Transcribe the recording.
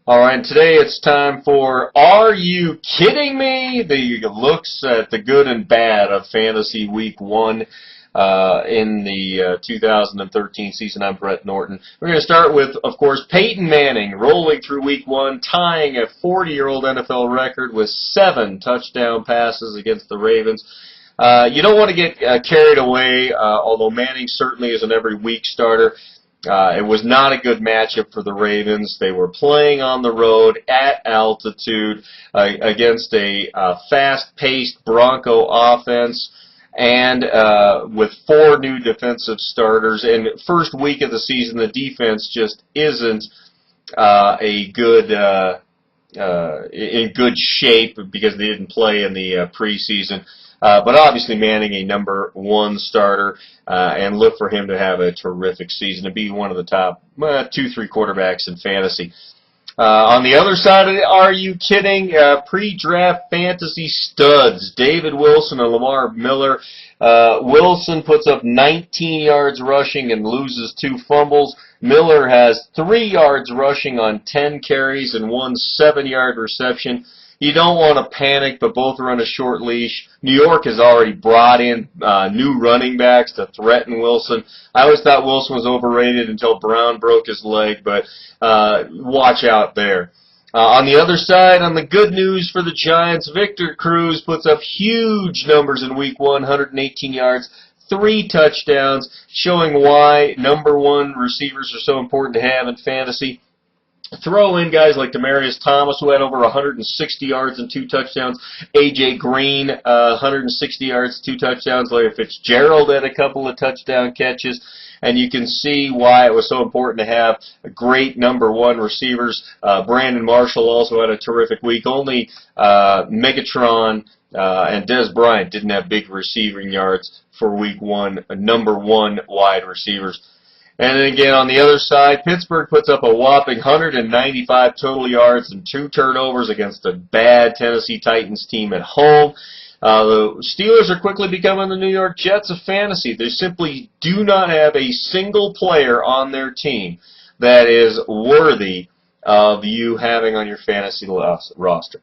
All right, today it's time for Are You Kidding Me? The looks at the good and bad of Fantasy Week 1 in the 2013 season. I'm Brett Norton. We're going to start with, of course, Peyton Manning rolling through Week 1, tying a 40-year-old NFL record with 7 touchdown passes against the Ravens. You don't want to get carried away, although Manning certainly is an every week starter. It was not a good matchup for the Ravens. They were playing on the road at altitude against a fast-paced Bronco offense and with 4 new defensive starters. And first week of the season, the defense just isn't in good shape because they didn't play in the preseason. But obviously Manning, a number 1 starter, and look for him to have a terrific season, to be one of the top 2-3 quarterbacks in fantasy. On the other side of it, are you kidding? Pre-draft fantasy studs, David Wilson and Lamar Miller. Wilson puts up 19 yards rushing and loses 2 fumbles. Miller has 3 yards rushing on 10 carries and 1 7-yard reception. You don't want to panic, but both are on a short leash. New York has already brought in new running backs to threaten Wilson. I always thought Wilson was overrated until Brown broke his leg, but watch out there. On the other side, on the good news for the Giants, Victor Cruz puts up huge numbers in Week 1, 118 yards, 3 touchdowns, showing why number 1 receivers are so important to have in fantasy. Throw in guys like Demaryius Thomas, who had over 160 yards and 2 touchdowns. A.J. Green, 160 yards, 2 touchdowns. Larry Fitzgerald had a couple of touchdown catches. And you can see why it was so important to have great number 1 receivers. Brandon Marshall also had a terrific week. Only Megatron and Dez Bryant didn't have big receiving yards for Week 1, number 1 wide receivers. And then again, on the other side, Pittsburgh puts up a whopping 195 total yards and 2 turnovers against a bad Tennessee Titans team at home. The Steelers are quickly becoming the New York Jets of fantasy. They simply do not have a single player on their team that is worthy of you having on your fantasy roster.